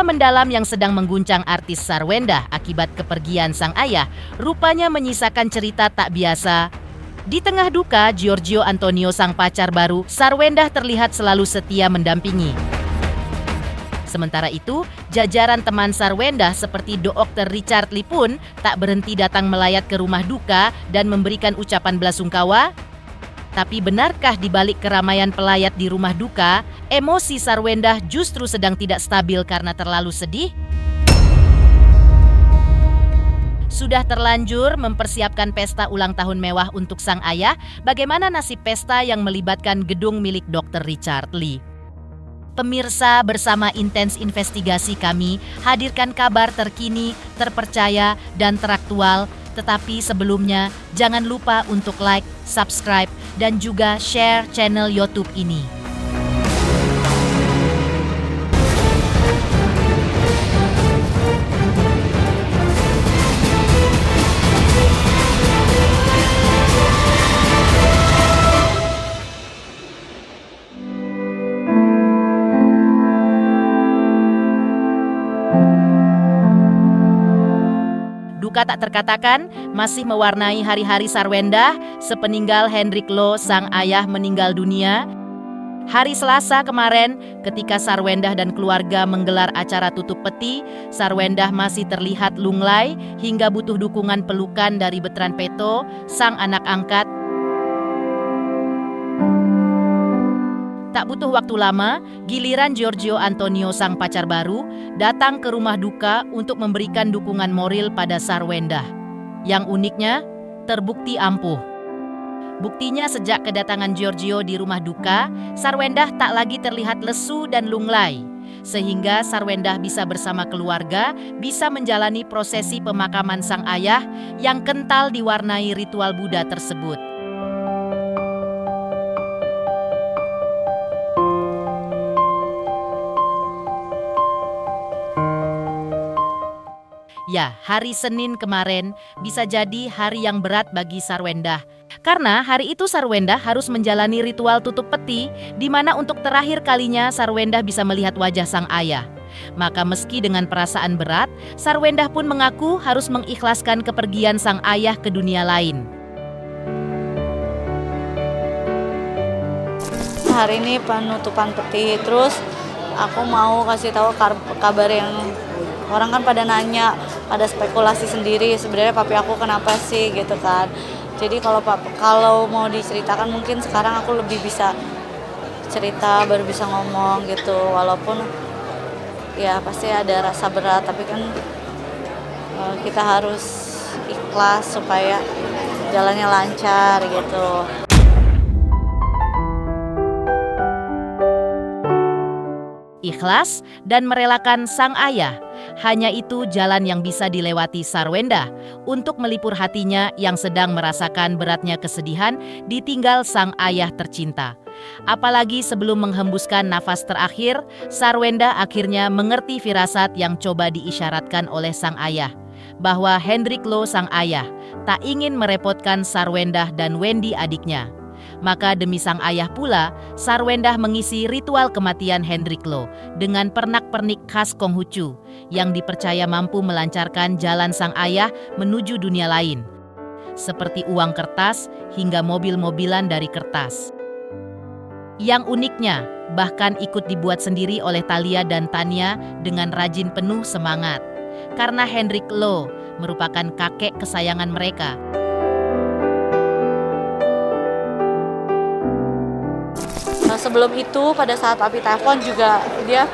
Duka mendalam yang sedang mengguncang artis Sarwendah akibat kepergian sang ayah rupanya menyisakan cerita tak biasa. Di tengah duka, Giorgio Antonio sang pacar baru, Sarwendah terlihat selalu setia mendampingi. Sementara itu, jajaran teman Sarwendah seperti Dr. Richard Lee pun tak berhenti datang melayat ke rumah duka dan memberikan ucapan belasungkawa. Tapi benarkah di balik keramaian pelayat di rumah duka, emosi Sarwendah justru sedang tidak stabil karena terlalu sedih? Sudah terlanjur mempersiapkan pesta ulang tahun mewah untuk sang ayah, bagaimana nasib pesta yang melibatkan gedung milik Dr. Richard Lee? Pemirsa, bersama Intens Investigasi kami hadirkan kabar terkini, terpercaya, dan teraktual. Tetapi sebelumnya, jangan lupa untuk like, subscribe, dan juga share channel YouTube ini. Duka tak terkatakan masih mewarnai hari-hari Sarwendah sepeninggal Hendrik Lo sang ayah meninggal dunia. Hari Selasa kemarin ketika Sarwendah dan keluarga menggelar acara tutup peti, Sarwendah masih terlihat lunglai hingga butuh dukungan pelukan dari Betran Peto, sang anak angkat. Tak butuh waktu lama, giliran Giorgio Antonio sang pacar baru datang ke rumah duka untuk memberikan dukungan moral pada Sarwendah. Yang uniknya, terbukti ampuh. Buktinya sejak kedatangan Giorgio di rumah duka, Sarwendah tak lagi terlihat lesu dan lunglai. Sehingga Sarwendah bisa bersama keluarga, bisa menjalani prosesi pemakaman sang ayah yang kental diwarnai ritual Buddha tersebut. Ya, hari Senin kemarin bisa jadi hari yang berat bagi Sarwendah. Karena hari itu Sarwendah harus menjalani ritual tutup peti, di mana untuk terakhir kalinya Sarwendah bisa melihat wajah sang ayah. Maka meski dengan perasaan berat, Sarwendah pun mengaku harus mengikhlaskan kepergian sang ayah ke dunia lain. Hari ini penutupan peti, terus aku mau kasih tahu kabar yang orang kan pada nanya, pada spekulasi sendiri sebenarnya papi aku kenapa sih gitu kan. Jadi kalau mau diceritakan mungkin sekarang aku lebih bisa cerita, baru bisa ngomong gitu. Walaupun ya pasti ada rasa berat, tapi kan kita harus ikhlas supaya jalannya lancar gitu. Ikhlas dan merelakan sang ayah. Hanya itu jalan yang bisa dilewati Sarwendah untuk melipur hatinya yang sedang merasakan beratnya kesedihan ditinggal sang ayah tercinta. Apalagi sebelum menghembuskan nafas terakhir, Sarwendah akhirnya mengerti firasat yang coba diisyaratkan oleh sang ayah, bahwa Hendrik Lo sang ayah tak ingin merepotkan Sarwendah dan Wendy adiknya. Maka demi sang ayah pula, Sarwendah mengisi ritual kematian Hendrik Lo dengan pernak-pernik khas Konghucu yang dipercaya mampu melancarkan jalan sang ayah menuju dunia lain. Seperti uang kertas hingga mobil-mobilan dari kertas. Yang uniknya, bahkan ikut dibuat sendiri oleh Thalia dan Tania dengan rajin penuh semangat. Karena Hendrik Lo merupakan kakek kesayangan mereka. Sebelum itu pada saat papi telepon juga dia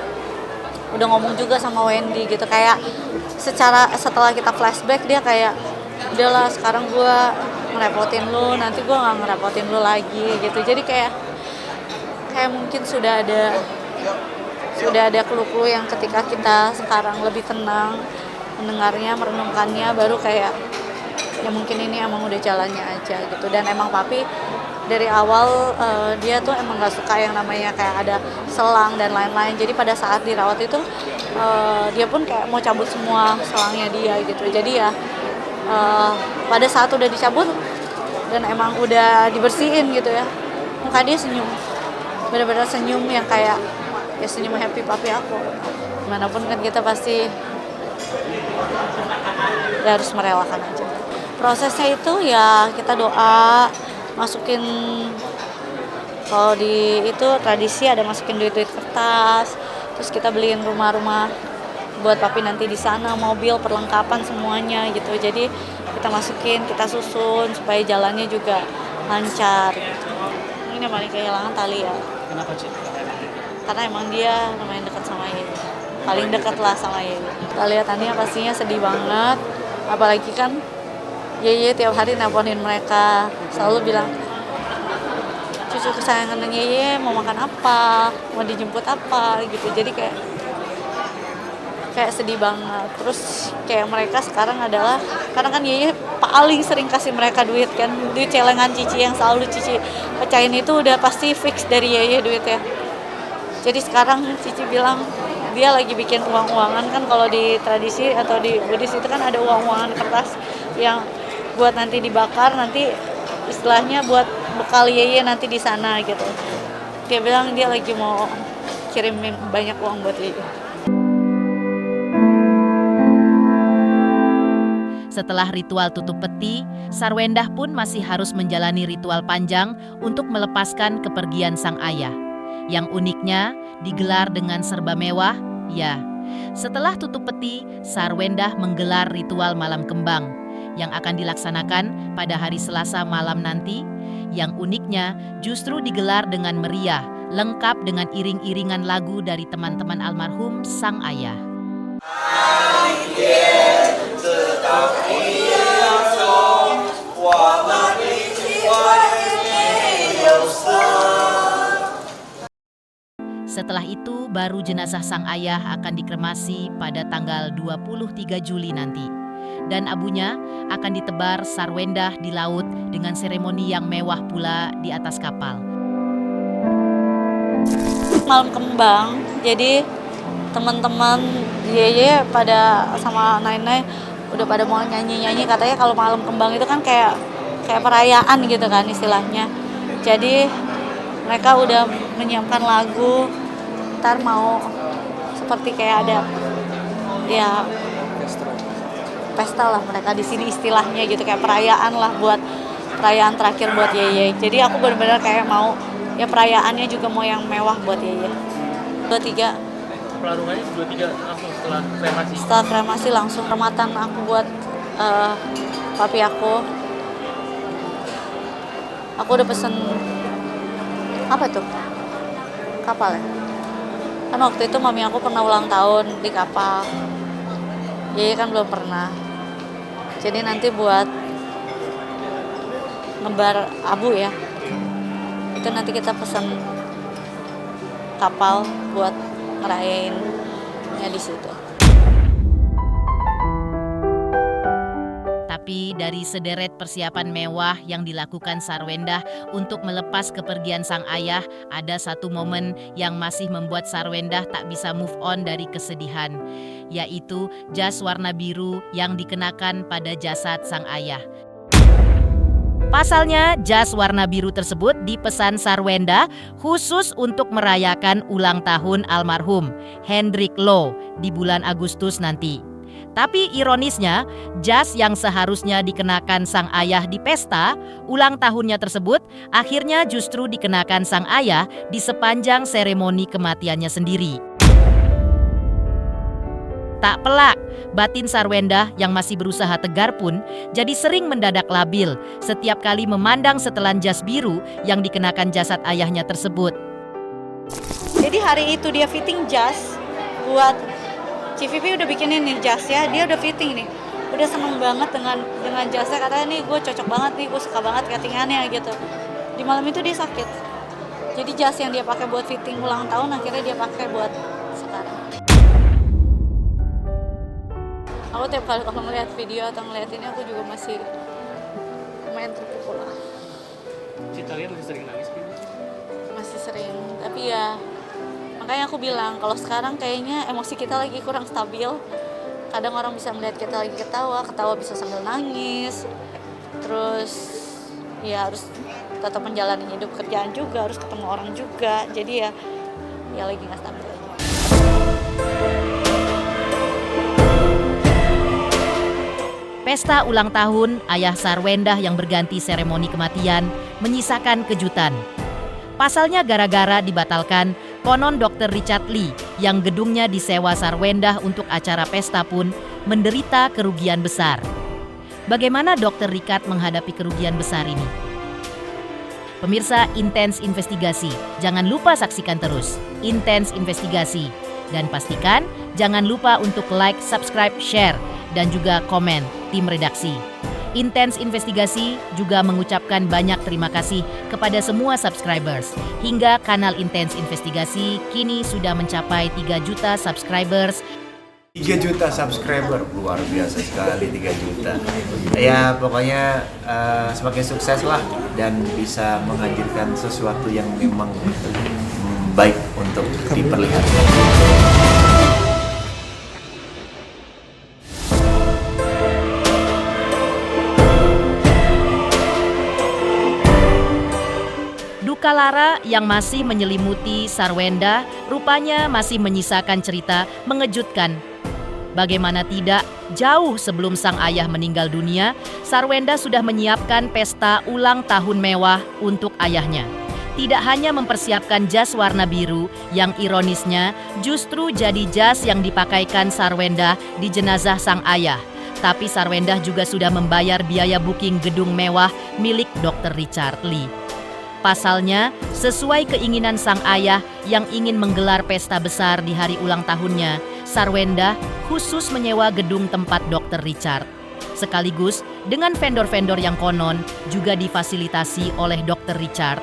udah ngomong juga sama Wendy gitu, kayak setelah kita flashback dia kayak udahlah sekarang gue ngerepotin lu, nanti gue nggak ngerepotin lu lagi gitu. Jadi kayak mungkin sudah ada clue-clue yang ketika kita sekarang lebih tenang mendengarnya, merenungkannya, baru kayak ya mungkin ini emang udah jalannya aja gitu. Dan emang papi dari awal dia tuh emang gak suka yang namanya kayak ada selang dan lain-lain. Jadi pada saat dirawat itu dia pun kayak mau cabut semua selangnya dia gitu. Jadi ya pada saat udah dicabut dan emang udah dibersihin gitu ya, muka dia senyum, benar-benar senyum yang kayak ya senyum happy papi aku. Gimana pun kan kita pasti ya harus merelakan aja. Prosesnya itu ya kita doa, masukin, kalau di itu tradisi ada masukin duit-duit kertas, terus kita beliin rumah-rumah buat papi nanti di sana, mobil, perlengkapan semuanya gitu. Jadi kita masukin, kita susun supaya jalannya juga lancar gitu. Ini yang paling kehilangan tali ya. Kenapa Cik? Karena emang dia lumayan dekat sama Yeye. Paling dekat lah sama Yeye. Kita lihat Tania pastinya sedih banget. Apalagi kan Yeye tiap hari nelponin mereka. Selalu bilang, cucu kesayangan Yeye mau makan apa, mau dijemput apa gitu. Jadi kayak sedih banget. Terus kayak mereka sekarang adalah, karena kan Yeye paling sering kasih mereka duit kan, duit celengan Cici yang selalu Cici pecahin itu udah pasti fix dari Yeye duitnya. Jadi sekarang Cici bilang dia lagi bikin uang-uangan kan, kalau di tradisi atau di Buddhis itu kan ada uang-uangan kertas yang buat nanti dibakar, nanti istilahnya buat bekal Yeye nanti di sana gitu. Dia bilang dia lagi mau kirim banyak uang buat Yeye. Setelah ritual tutup peti, Sarwendah pun masih harus menjalani ritual panjang untuk melepaskan kepergian sang ayah. Yang uniknya, digelar dengan serba mewah, ya. Setelah tutup peti, Sarwendah menggelar ritual malam kembang yang akan dilaksanakan pada hari Selasa malam nanti. Yang uniknya, justru digelar dengan meriah, lengkap dengan iring-iringan lagu dari teman-teman almarhum sang ayah. Setelah itu, baru jenazah sang ayah akan dikremasi pada tanggal 23 Juli nanti. Dan abunya akan ditebar Sarwendah di laut dengan seremoni yang mewah pula di atas kapal. Malam kembang, jadi teman-teman Yeye pada sama Nainai udah pada mau nyanyi-nyanyi, katanya kalau malam kembang itu kan kayak perayaan gitu kan istilahnya. Jadi mereka udah menyiapkan lagu, ntar mau seperti kayak ada ya pesta lah mereka di sini istilahnya gitu, kayak perayaan lah, buat perayaan terakhir buat Yeye. Jadi aku benar-benar kayak mau ya perayaannya juga mau yang mewah buat Yeye. 23 Pelarungannya 23 langsung setelah kremasi. Setelah kremasi langsung rematan aku buat papi aku. Aku udah pesen apa tuh? Kapal ya? Kan waktu itu mami aku pernah ulang tahun di kapal. Yeye kan belum pernah. Jadi nanti buat ngebar abu ya. Itu nanti kita pesen kapal buat ngerayainnya di situ. Tapi dari sederet persiapan mewah yang dilakukan Sarwendah untuk melepas kepergian sang ayah, ada satu momen yang masih membuat Sarwendah tak bisa move on dari kesedihan, yaitu jas warna biru yang dikenakan pada jasad sang ayah. Pasalnya, jas warna biru tersebut dipesan Sarwendah khusus untuk merayakan ulang tahun almarhum Hendrik Low di bulan Agustus nanti. Tapi ironisnya, jas yang seharusnya dikenakan sang ayah di pesta ulang tahunnya tersebut akhirnya justru dikenakan sang ayah di sepanjang seremoni kematiannya sendiri. Tak pelak, batin Sarwendah yang masih berusaha tegar pun jadi sering mendadak labil setiap kali memandang setelan jas biru yang dikenakan jasad ayahnya tersebut. Jadi hari itu dia fitting jas buat Civivi, udah bikinin nih jasnya, dia udah fitting nih. Udah seneng banget dengan jasnya, katanya nih gue cocok banget nih, gue suka banget cuttingannya gitu. Di malam itu dia sakit. Jadi jas yang dia pakai buat fitting ulang tahun akhirnya dia pakai buat sekarang. Aku tiap kali kalau ngeliat video atau ngeliat ini aku juga masih lumayan terpukul lah. Cita lihat masih sering nangis gitu? Masih sering, tapi ya makanya aku bilang kalau sekarang kayaknya emosi kita lagi kurang stabil. Kadang orang bisa melihat kita lagi ketawa bisa sambil nangis. Terus ya harus tetap menjalani hidup, kerjaan juga, harus ketemu orang juga. Jadi ya lagi nggak stabil aja. Pesta ulang tahun ayah Sarwendah yang berganti seremoni kematian menyisakan kejutan. Pasalnya gara-gara dibatalkan, konon Dr. Richard Lee yang gedungnya disewa Sarwendah untuk acara pesta pun menderita kerugian besar. Bagaimana Dr. Richard menghadapi kerugian besar ini? Pemirsa Intens Investigasi, jangan lupa saksikan terus Intens Investigasi. Dan pastikan jangan lupa untuk like, subscribe, share, dan juga komen tim redaksi. Intens Investigasi juga mengucapkan banyak terima kasih kepada semua subscribers. Hingga kanal Intens Investigasi kini sudah mencapai 3 juta subscribers. 3 juta subscriber, luar biasa sekali 3 juta. Ya pokoknya semakin sukses lah dan bisa menghadirkan sesuatu yang memang baik untuk diperlihatkan. Duka lara yang masih menyelimuti Sarwendah rupanya masih menyisakan cerita mengejutkan. Bagaimana tidak, jauh sebelum sang ayah meninggal dunia, Sarwendah sudah menyiapkan pesta ulang tahun mewah untuk ayahnya. Tidak hanya mempersiapkan jas warna biru yang ironisnya justru jadi jas yang dipakaikan Sarwendah di jenazah sang ayah, tapi Sarwendah juga sudah membayar biaya booking gedung mewah milik Dr. Richard Lee. Pasalnya, sesuai keinginan sang ayah yang ingin menggelar pesta besar di hari ulang tahunnya, Sarwendah khusus menyewa gedung tempat Dr. Richard. Sekaligus dengan vendor-vendor yang konon juga difasilitasi oleh Dr. Richard.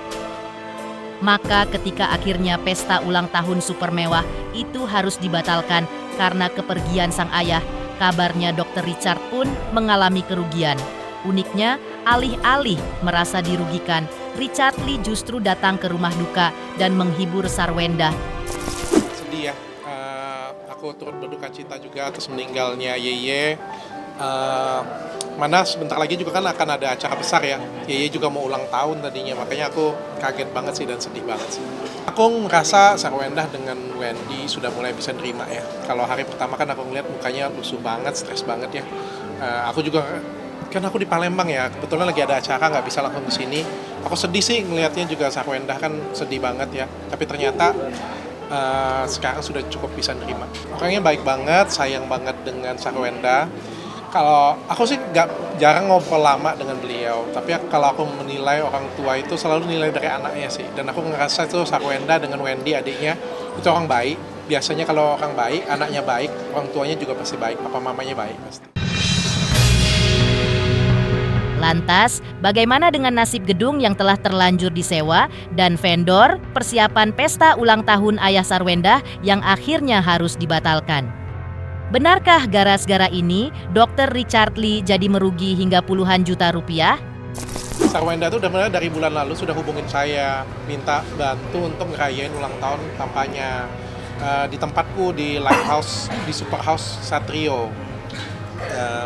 Maka ketika akhirnya pesta ulang tahun super mewah itu harus dibatalkan karena kepergian sang ayah, kabarnya Dr. Richard pun mengalami kerugian. Uniknya, alih-alih merasa dirugikan, Richard Lee justru datang ke rumah duka dan menghibur Sarwendah. Sedih ya, aku turut berduka cita juga atas meninggalnya Yeye. Mana sebentar lagi juga kan akan ada acara besar ya. Yeye juga mau ulang tahun tadinya, makanya aku kaget banget sih dan sedih banget sih. Aku ngerasa Sarwendah dengan Wendy sudah mulai bisa nerima ya. Kalau hari pertama kan aku ngeliat mukanya lusuh banget, stres banget ya. Aku juga kan aku di Palembang ya, kebetulan lagi ada acara nggak bisa langsung ke sini. Aku sedih sih ngelihatnya juga Sarwendah kan sedih banget ya. Tapi ternyata sekarang sudah cukup bisa nerima. Orangnya baik banget, sayang banget dengan Sarwendah. Kalau aku sih jarang ngobrol lama dengan beliau, tapi kalau aku menilai orang tua itu selalu nilai dari anaknya sih. Dan aku ngerasa itu Sarwendah dengan Wendy adiknya itu orang baik. Biasanya kalau orang baik, anaknya baik, orang tuanya juga pasti baik, papa mamanya baik pasti. Lantas, bagaimana dengan nasib gedung yang telah terlanjur disewa dan vendor persiapan pesta ulang tahun ayah Sarwendah yang akhirnya harus dibatalkan? Benarkah gara-gara ini Dr. Richard Lee jadi merugi hingga puluhan juta rupiah? Sarwendah itu udah dari bulan lalu sudah hubungin saya, minta bantu untuk ngerayain ulang tahun kampanye di tempatku di Lighthouse, di Superhouse Satrio.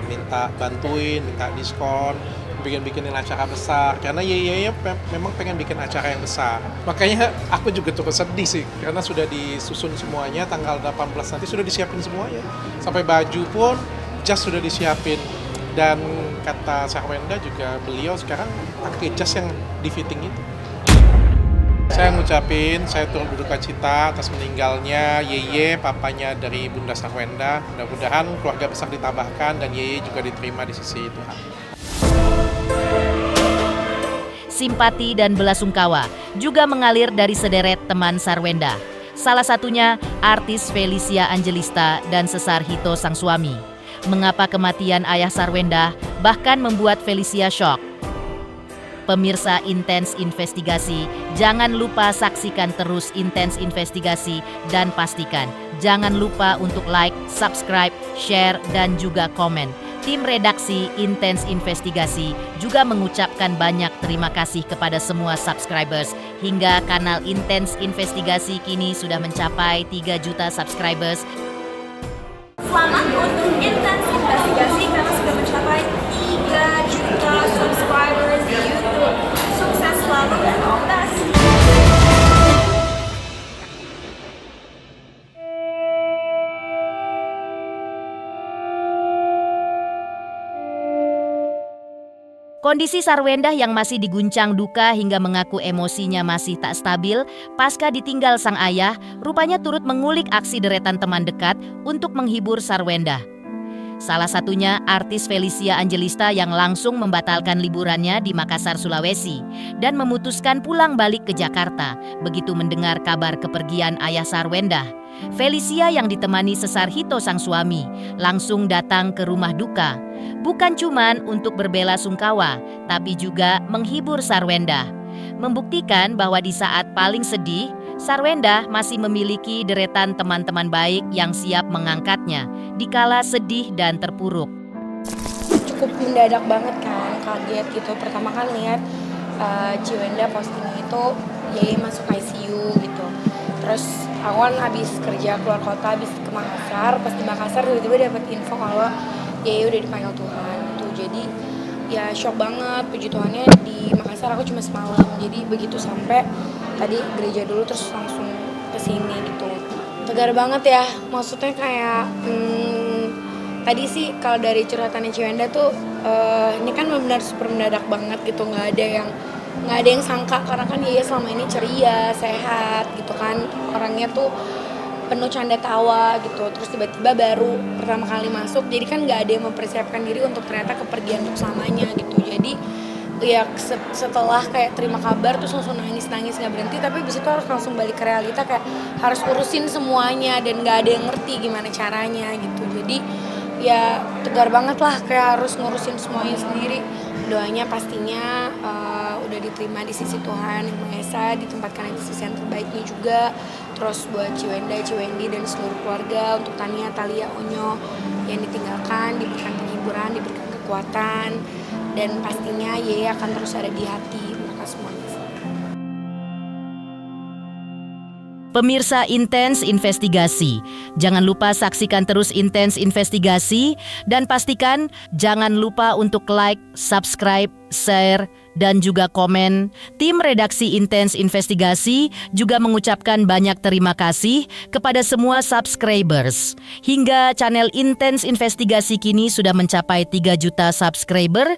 Minta bantuin, minta diskon, bikin-bikinin acara besar karena Yeye memang pengen bikin acara yang besar. Makanya aku juga cukup sedih sih karena sudah disusun semuanya, tanggal 18 nanti sudah disiapin semuanya. Sampai baju pun jas sudah disiapin. Dan kata Sarwendah juga beliau sekarang pakai jas yang di fitting itu. Saya ngucapin, saya turut berduka cita atas meninggalnya Yeye, papanya dari Bunda Sarwendah. Mudah-mudahan keluarga besar ditambahkan dan Yeye juga diterima di sisi Tuhan. Simpati dan belasungkawa juga mengalir dari sederet teman Sarwendah. Salah satunya artis Felicia Angelista dan Sesar Hito sang suami. Mengapa kematian ayah Sarwendah bahkan membuat Felicia shock? Pemirsa Intens Investigasi, jangan lupa saksikan terus Intens Investigasi dan pastikan jangan lupa untuk like, subscribe, share, dan juga komen. Tim redaksi Intens Investigasi juga mengucapkan banyak terima kasih kepada semua subscribers. Hingga kanal Intens Investigasi kini sudah mencapai 3 juta subscribers. Selamat untuk Intens Investigasi karena sudah mencapai 3 juta subscribers di YouTube. Sukses selalu dan all the best. Kondisi Sarwendah yang masih diguncang duka hingga mengaku emosinya masih tak stabil pasca ditinggal sang ayah, rupanya turut mengulik aksi deretan teman dekat untuk menghibur Sarwendah. Salah satunya artis Felicia Angelista yang langsung membatalkan liburannya di Makassar, Sulawesi dan memutuskan pulang balik ke Jakarta begitu mendengar kabar kepergian ayah Sarwendah. Felicia yang ditemani Sesarhito sang suami langsung datang ke rumah duka, bukan cuman untuk berbela sungkawa, tapi juga menghibur Sarwendah, membuktikan bahwa di saat paling sedih, Sarwendah masih memiliki deretan teman-teman baik yang siap mengangkatnya dikala sedih dan terpuruk. Cukup mendadak banget kan, kaget gitu. Pertama kan lihat Ciwenda posting itu Yeye masuk ICU gitu. Terus aku kan habis kerja keluar kota, habis ke Makassar. Pas di Makassar tiba-tiba dapat info kalau Yeye udah dipanggil Tuhan gitu. Jadi ya shock banget. Puji Tuhannya di Makassar aku cuma semalam. Jadi begitu sampai tadi gereja dulu terus langsung ke sini gitu. Tegar banget ya. Maksudnya kayak tadi sih kalau dari curhatannya Ciwenda tuh ini kan benar-benar super mendadak banget gitu. Nggak ada yang sangka karena kan Yeye selama ini ceria, sehat gitu kan. Orangnya tuh penuh canda tawa gitu. Terus tiba-tiba baru pertama kali masuk. Jadi kan nggak ada yang mempersiapkan diri untuk ternyata kepergian untuk selamanya gitu. Jadi ya setelah kayak terima kabar terus langsung nangis nggak berhenti, tapi abis itu harus langsung balik ke realita kayak harus urusin semuanya dan nggak ada yang ngerti gimana caranya gitu. Jadi ya tegar banget lah, kayak harus ngurusin semuanya sendiri. Doanya pastinya udah diterima di sisi Tuhan Yang Maha Esa, ditempatkan di sisi yang terbaiknya juga. Terus buat Ciwenda, Ciwendi dan seluruh keluarga, untuk Tania, Talia, Onyo yang ditinggalkan, diberikan penghiburan, diberikan kekuatan, dan pastinya Yeye akan terus ada di hati mereka semuanya. Pemirsa Intens Investigasi, jangan lupa saksikan terus Intens Investigasi dan pastikan jangan lupa untuk like, subscribe, share, dan juga komen. Tim redaksi Intens Investigasi juga mengucapkan banyak terima kasih kepada semua subscribers. Hingga channel Intens Investigasi kini sudah mencapai 3 juta subscriber.